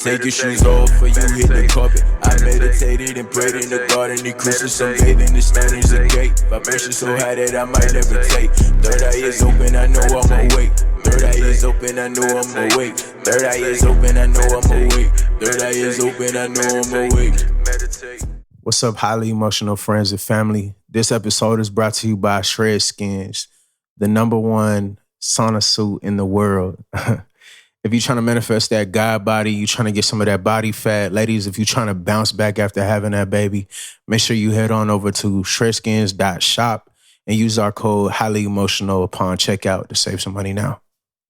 Take your shoes off before you hit the carpet. I meditated and prayed in the garden. The Christians sunbathing, the standards a gate. Vibration so high that I might never take. Third eye is open, I know I'm awake. Third eye is open, I know I'm awake. Third eye is open, I know I'm awake. Third eye is open, I know I'm awake. What's up, highly emotional friends and family? This episode is brought to you by Shred Skins, the #1 sauna suit in the world. If you're trying to manifest that God body, you're trying to get some of that body fat. Ladies, if you're trying to bounce back after having that baby, make sure you head on over to shredskins.shop and use our code highly emotional upon checkout to save some money now.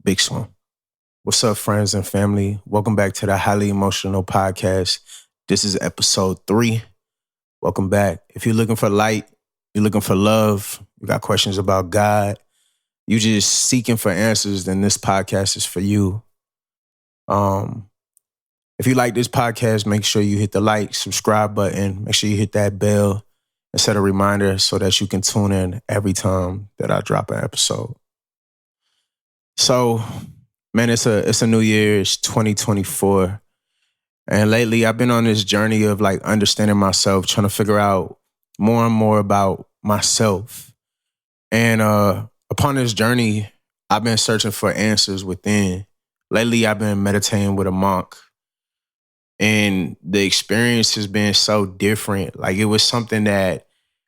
Big swim. What's up, friends and family? Welcome back to the Highly Emotional Podcast. This is episode 3. Welcome back. If you're looking for light, you're looking for love, you got questions about God, you just seeking for answers, then this podcast is for you. If you like this podcast, make sure you hit the like, subscribe button. Make sure you hit that bell and set a reminder so that you can tune in every time that I drop an episode. So, man, it's a new year. It's 2024. And lately I've been on this journey of like understanding myself, trying to figure out more and more about myself. And upon this journey, I've been searching for answers within. Lately, I've been meditating with a monk. And the experience has been so different. Like, it was something that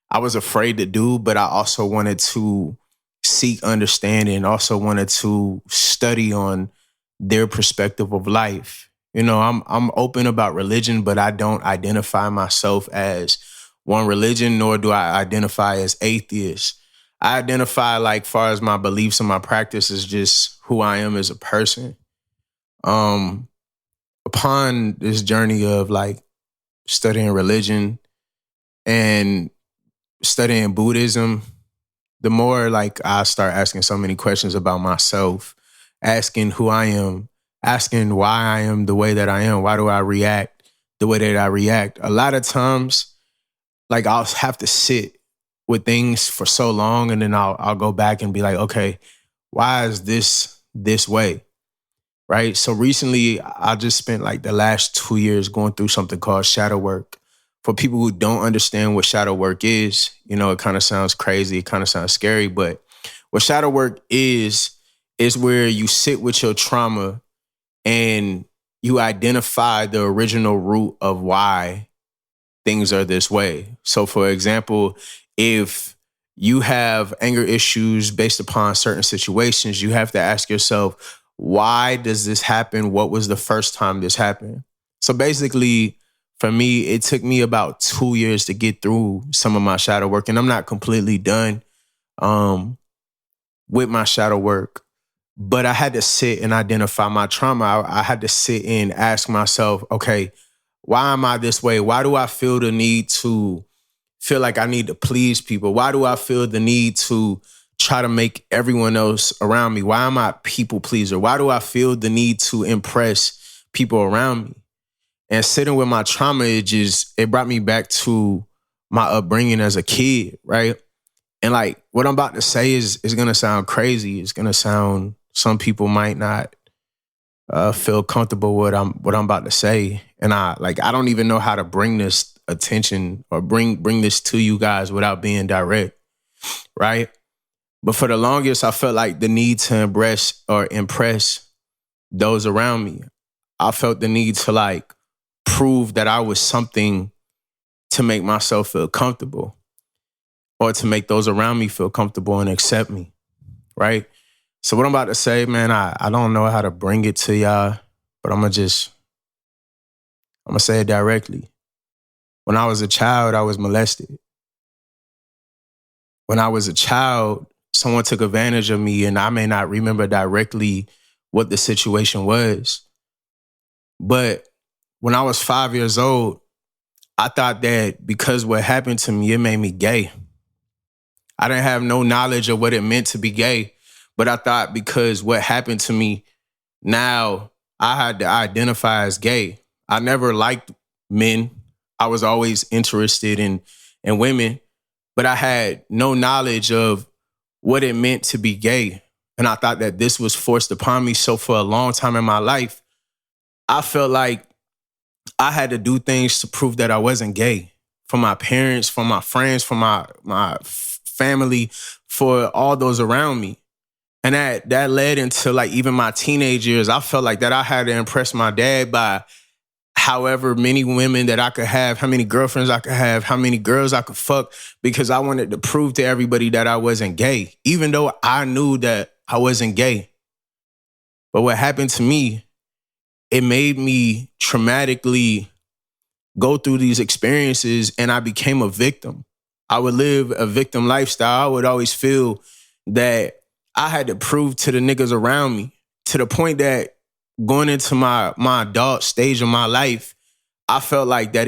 I was afraid to do, but I also wanted to seek understanding, also wanted to study on their perspective of life. You know, I'm open about religion, but I don't identify myself as one religion, nor do I identify as atheist. I identify, like, far as my beliefs and my practice is just who I am as a person. Upon this journey of like studying religion and studying Buddhism, the more like I start asking so many questions about myself, asking who I am, asking why I am the way that I am. Why do I react the way that I react? A lot of times, like, I'll have to sit with things for so long, and then I'll go back and be like, okay, why is this way? Right? So recently, I just spent like the last 2 years going through something called shadow work. For people who don't understand what shadow work is, you know, it kind of sounds crazy, it kind of sounds scary, but what shadow work is where you sit with your trauma and you identify the original root of why things are this way. So for example, if you have anger issues based upon certain situations, you have to ask yourself, why does this happen? What was the first time this happened? So basically, for me, it took me about 2 years to get through some of my shadow work, and I'm not completely done with my shadow work. But I had to sit and identify my trauma. I had to sit and ask myself, okay, why am I this way? Why do I feel the need to feel like I need to please people? Why do I feel the need to try to make everyone else around me? Why am I a people pleaser? Why do I feel the need to impress people around me? And sitting with my trauma, it brought me back to my upbringing as a kid, right? And like what I'm about to say is gonna sound crazy. It's gonna sound, some people might not feel comfortable with what I'm about to say. And I don't even know how to bring this attention or bring this to you guys without being direct, right? But for the longest, I felt like the need to impress those around me. I felt the need to like prove that I was something to make myself feel comfortable or to make those around me feel comfortable and accept me, right? So what I'm about to say, man, I don't know how to bring it to y'all, but I'm going to say it directly. When I was a child, I was molested. When I was a child, someone took advantage of me, and I may not remember directly what the situation was. But when I was 5 years old, I thought that because what happened to me, it made me gay. I didn't have no knowledge of what it meant to be gay, but I thought because what happened to me, now I had to identify as gay. I never liked men. I was always interested in women, but I had no knowledge of what it meant to be gay. And I thought that this was forced upon me. So for a long time in my life, I felt like I had to do things to prove that I wasn't gay. For my parents, for my friends, for my family, for all those around me. And that led into like even my teenage years. I felt like that I had to impress my dad by however many women that I could have, how many girlfriends I could have, how many girls I could fuck, because I wanted to prove to everybody that I wasn't gay, even though I knew that I wasn't gay. But what happened to me, it made me traumatically go through these experiences, and I became a victim. I would live a victim lifestyle. I would always feel that I had to prove to the niggas around me, to the point that going into my adult stage of my life, I felt like I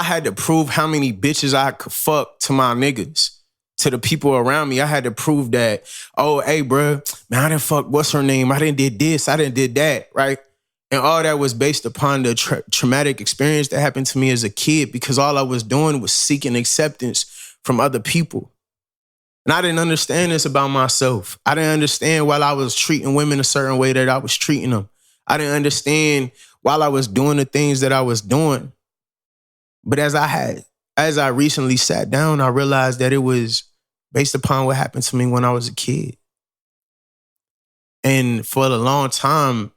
had to prove how many bitches I could fuck to my niggas, to the people around me. I had to prove that, oh, hey, bro, man, I didn't fuck, what's her name? I didn't did this, I didn't did that, right? And all that was based upon the traumatic experience that happened to me as a kid, because all I was doing was seeking acceptance from other people. And I didn't understand this about myself. I didn't understand while I was treating women a certain way that I was treating them. I didn't understand while I was doing the things that I was doing. But as I recently sat down, I realized that it was based upon what happened to me when I was a kid. And for a long time,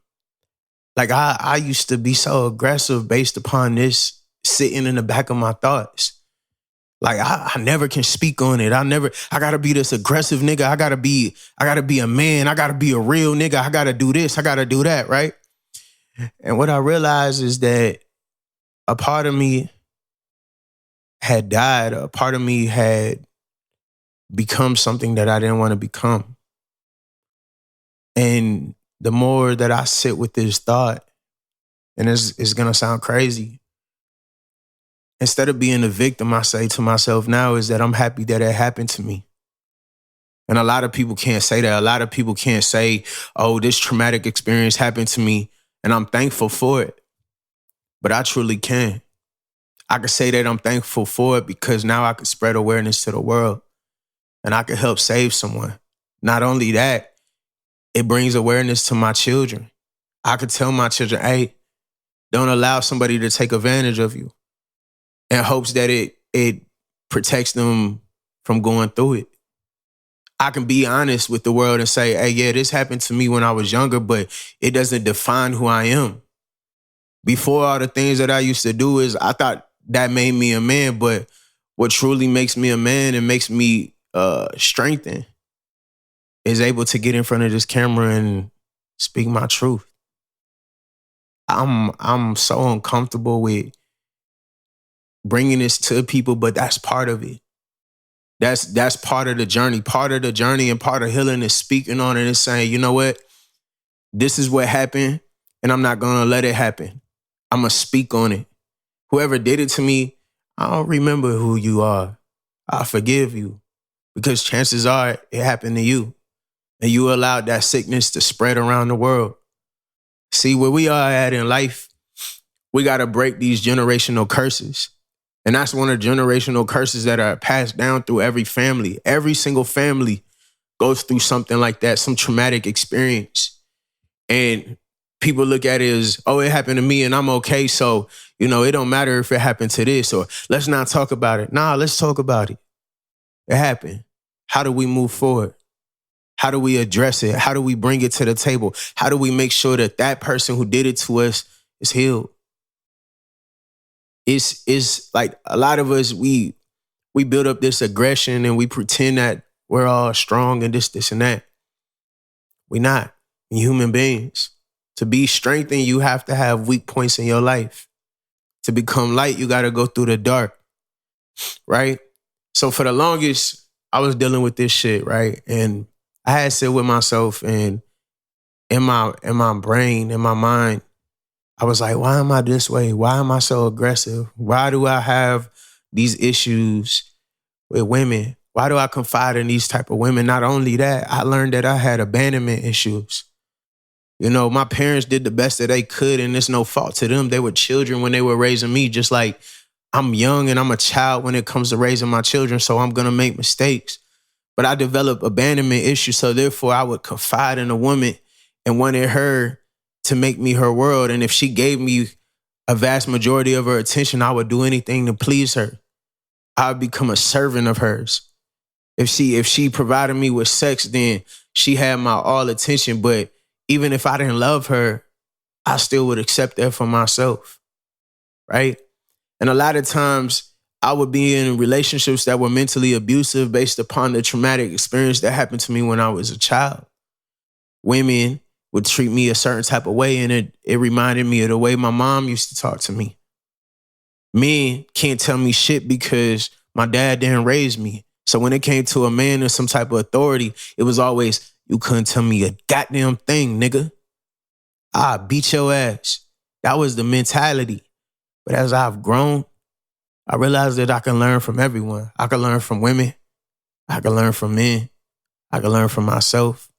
like I used to be so aggressive based upon this sitting in the back of my thoughts. Like I never can speak on it. I gotta be this aggressive nigga. I gotta be a man. I gotta be a real nigga. I gotta do this. I gotta do that, right? And what I realized is that a part of me had died. A part of me had become something that I didn't want to become. And the more that I sit with this thought, and it's gonna sound crazy, instead of being a victim, I say to myself now is that I'm happy that it happened to me. And a lot of people can't say that. A lot of people can't say, oh, this traumatic experience happened to me, and I'm thankful for it. But I truly can. I can say that I'm thankful for it because now I can spread awareness to the world, and I can help save someone. Not only that, it brings awareness to my children. I could tell my children, hey, don't allow somebody to take advantage of you, in hopes that it protects them from going through it. I can be honest with the world and say, hey, yeah, this happened to me when I was younger, but it doesn't define who I am. Before, all the things that I used to do is I thought that made me a man, but what truly makes me a man and makes me strengthened is able to get in front of this camera and speak my truth. I'm so uncomfortable with bringing this to people, but that's part of it. That's part of the journey. Part of the journey and part of healing is speaking on it and saying, you know what? This is what happened, and I'm not going to let it happen. I'm going to speak on it. Whoever did it to me, I don't remember who you are. I forgive you, because chances are it happened to you, and you allowed that sickness to spread around the world. See, where we are at in life, we got to break these generational curses. And that's one of the generational curses that are passed down through every family. Every single family goes through something like that, some traumatic experience. And people look at it as, oh, it happened to me and I'm okay. So, it don't matter if it happened to this, or let's not talk about it. Nah, let's talk about it. It happened. How do we move forward? How do we address it? How do we bring it to the table? How do we make sure that that person who did it to us is healed? It's like a lot of us, we build up this aggression and we pretend that we're all strong and this and that. We're not. We're human beings. To be strengthened, you have to have weak points in your life. To become light, you got to go through the dark, right? So for the longest, I was dealing with this shit, right? And I had to sit with myself, and in my brain, in my mind, I was like, why am I this way? Why am I so aggressive? Why do I have these issues with women? Why do I confide in these type of women? Not only that, I learned that I had abandonment issues. My parents did the best that they could, and it's no fault to them. They were children when they were raising me, just like I'm young and I'm a child when it comes to raising my children, so I'm going to make mistakes. But I developed abandonment issues, so therefore I would confide in a woman and wanted her to make me her world. And if she gave me a vast majority of her attention, I would do anything to please her. I would become a servant of hers. If she provided me with sex, then she had my all attention. But even if I didn't love her, I still would accept that for myself, right? And a lot of times I would be in relationships that were mentally abusive based upon the traumatic experience that happened to me when I was a child. Women would treat me a certain type of way, and it reminded me of the way my mom used to talk to me. Men can't tell me shit because my dad didn't raise me. So when it came to a man or some type of authority, it was always, you couldn't tell me a goddamn thing, nigga. I beat your ass. That was the mentality. But as I've grown, I realized that I can learn from everyone. I can learn from women. I can learn from men. I can learn from myself.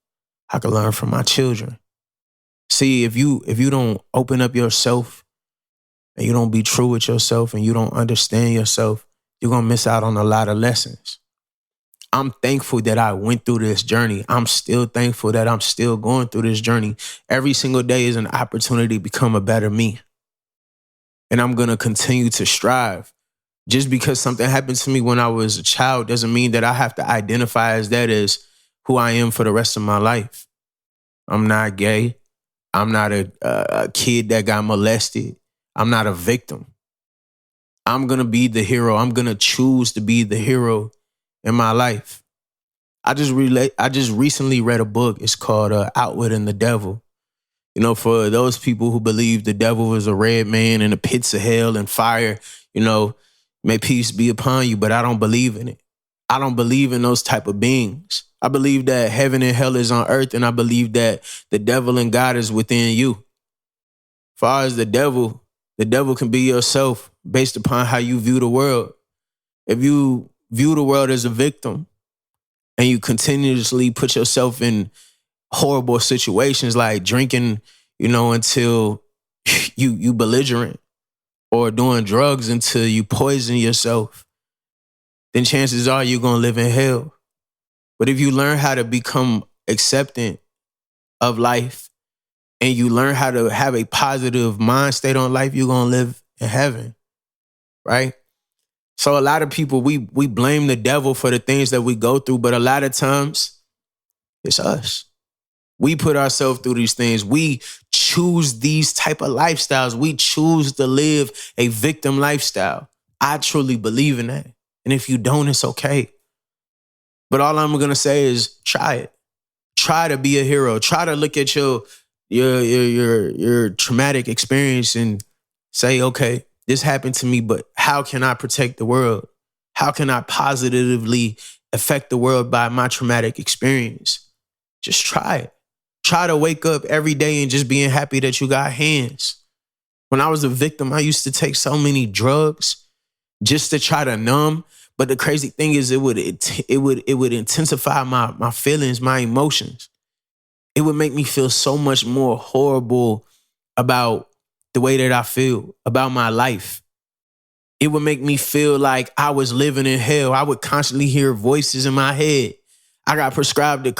I can learn from my children. See, if you don't open up yourself and you don't be true with yourself and you don't understand yourself, you're going to miss out on a lot of lessons. I'm thankful that I went through this journey. I'm still thankful that I'm still going through this journey. Every single day is an opportunity to become a better me. And I'm going to continue to strive. Just because something happened to me when I was a child doesn't mean that I have to identify as that as who I am for the rest of my life. I'm not gay. I'm not a kid that got molested. I'm not a victim. I'm going to be the hero. I'm going to choose to be the hero in my life. I just recently read a book. It's called Outwitting the Devil. You know, for those people who believe the devil is a red man in the pits of hell and fire, you know, may peace be upon you, but I don't believe in it. I don't believe in those type of beings. I believe that heaven and hell is on earth, and I believe that the devil and God is within you. As far as the devil can be yourself based upon how you view the world. If you view the world as a victim and you continuously put yourself in horrible situations like drinking, you know, until you belligerent, or doing drugs until you poison yourself, then chances are you're going to live in hell. But if you learn how to become acceptant of life and you learn how to have a positive mind state on life, you're going to live in heaven, right? So a lot of people, we blame the devil for the things that we go through, but a lot of times it's us. We put ourselves through these things. We choose these type of lifestyles. We choose to live a victim lifestyle. I truly believe in that. And if you don't, it's okay. But all I'm going to say is try it. Try to be a hero. Try to look at your traumatic experience and say, okay, this happened to me, but how can I protect the world? How can I positively affect the world by my traumatic experience? Just try it. Try to wake up every day and just being happy that you got hands. When I was a victim, I used to take so many drugs just to try to numb. But the crazy thing is it would intensify my feelings, my emotions. It would make me feel so much more horrible about the way that I feel, about my life. It would make me feel like I was living in hell. I would constantly hear voices in my head. I got prescribed I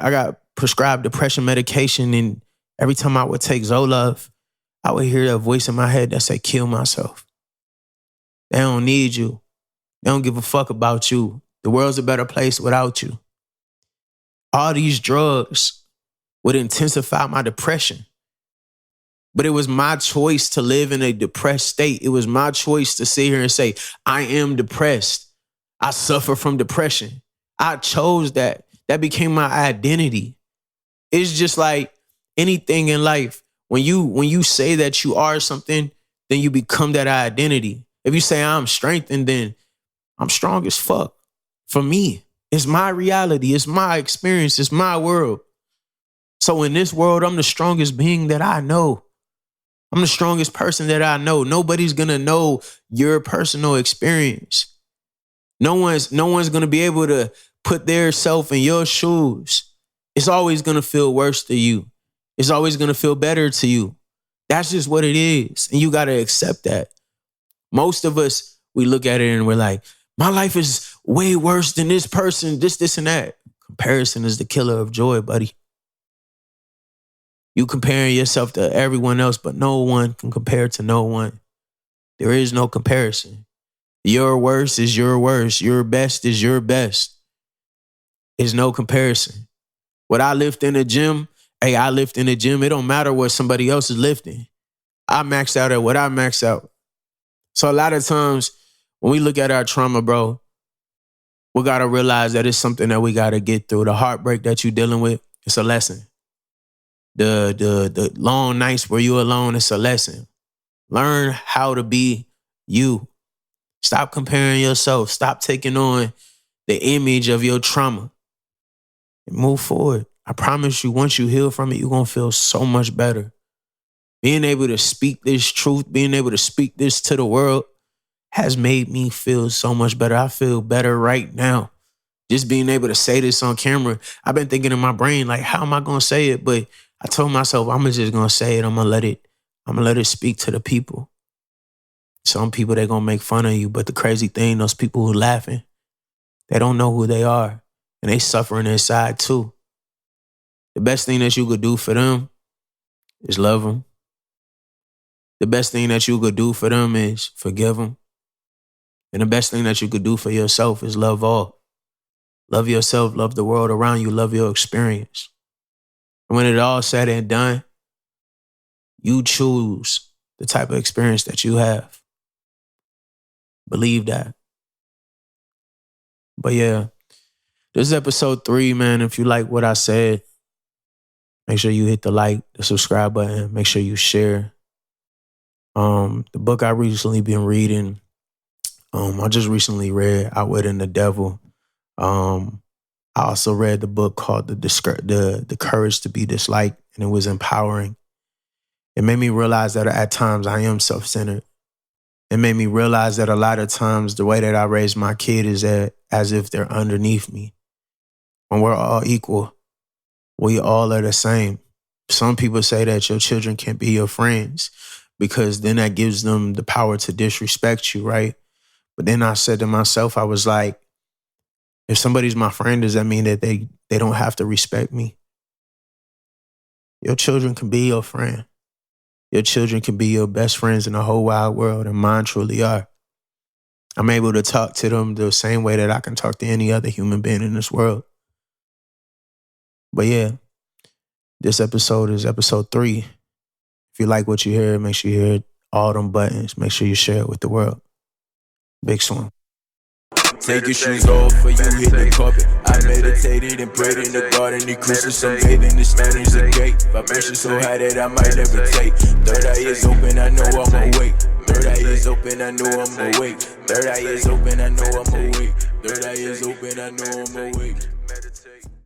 got prescribed depression medication, and every time I would take Zoloft, I would hear that voice in my head that said, kill myself. They don't need you. They don't give a fuck about you. The world's a better place without you. All these drugs would intensify my depression. But it was my choice to live in a depressed state. It was my choice to sit here and say, I am depressed. I suffer from depression. I chose that. That became my identity. It's just like anything in life. When you say that you are something, then you become that identity. If you say I'm strengthened, then I'm strong as fuck. For me, it's my reality. It's my experience. It's my world. So in this world, I'm the strongest being that I know. I'm the strongest person that I know. Nobody's going to know your personal experience. No one's going to be able to put their self in your shoes. It's always going to feel worse to you. It's always going to feel better to you. That's just what it is. And you got to accept that. Most of us, we look at it and we're like, my life is way worse than this person, this, and that. Comparison is the killer of joy, buddy. You comparing yourself to everyone else, but no one can compare to no one. There is no comparison. Your worst is your worst. Your best is your best. There's no comparison. What I lift in the gym, hey, I lift in the gym. It don't matter what somebody else is lifting. I maxed out at what I maxed out. So a lot of times when we look at our trauma, bro, we got to realize that it's something that we got to get through. The heartbreak that you're dealing with, it's a lesson. The long nights where you're alone, it's a lesson. Learn how to be you. Stop comparing yourself. Stop taking on the image of your trauma. And move forward. I promise you, once you heal from it, you're going to feel so much better. Being able to speak this truth, being able to speak this to the world has made me feel so much better. I feel better right now. Just being able to say this on camera. I've been thinking in my brain, like, how am I going to say it? But I told myself, I'm just going to say it. I'm going to let it speak to the people. Some people, they're going to make fun of you. But the crazy thing, those people who laughing, they don't know who they are. And they suffering inside too. The best thing that you could do for them is love them. The best thing that you could do for them is forgive them. And the best thing that you could do for yourself is love all. Love yourself, love the world around you, love your experience. And when it all said and done, you choose the type of experience that you have. Believe that. But yeah, this is episode 3, man. If you like what I said, make sure you hit the like, the subscribe button. Make sure you share. The book I recently been reading, I just recently read Outwitting the Devil. I also read the book called The Courage to Be Disliked, and it was empowering. It made me realize that at times I am self-centered. It made me realize that a lot of times the way that I raise my kid is as if they're underneath me. When we're all equal, we all are the same. Some people say that your children can't be your friends because then that gives them the power to disrespect you, right? But then I said to myself, I was like, if somebody's my friend, does that mean that they don't have to respect me? Your children can be your friend. Your children can be your best friends in the whole wide world, and mine truly are. I'm able to talk to them the same way that I can talk to any other human being in this world. But yeah, this episode is episode 3. If you like what you hear, make sure you hit all them buttons. Make sure you share it with the world. Big Swim. Take your shoes off or you hit the carpet. I meditated and prayed in the garden. The Christians sunbathing, the standards are great. Vibration so high that I might never take. Third eye is open, I know I'm awake. Third eye is open, I know I'm awake. Third eye is open, I know I'm awake. Third eye is open, I know I'm awake.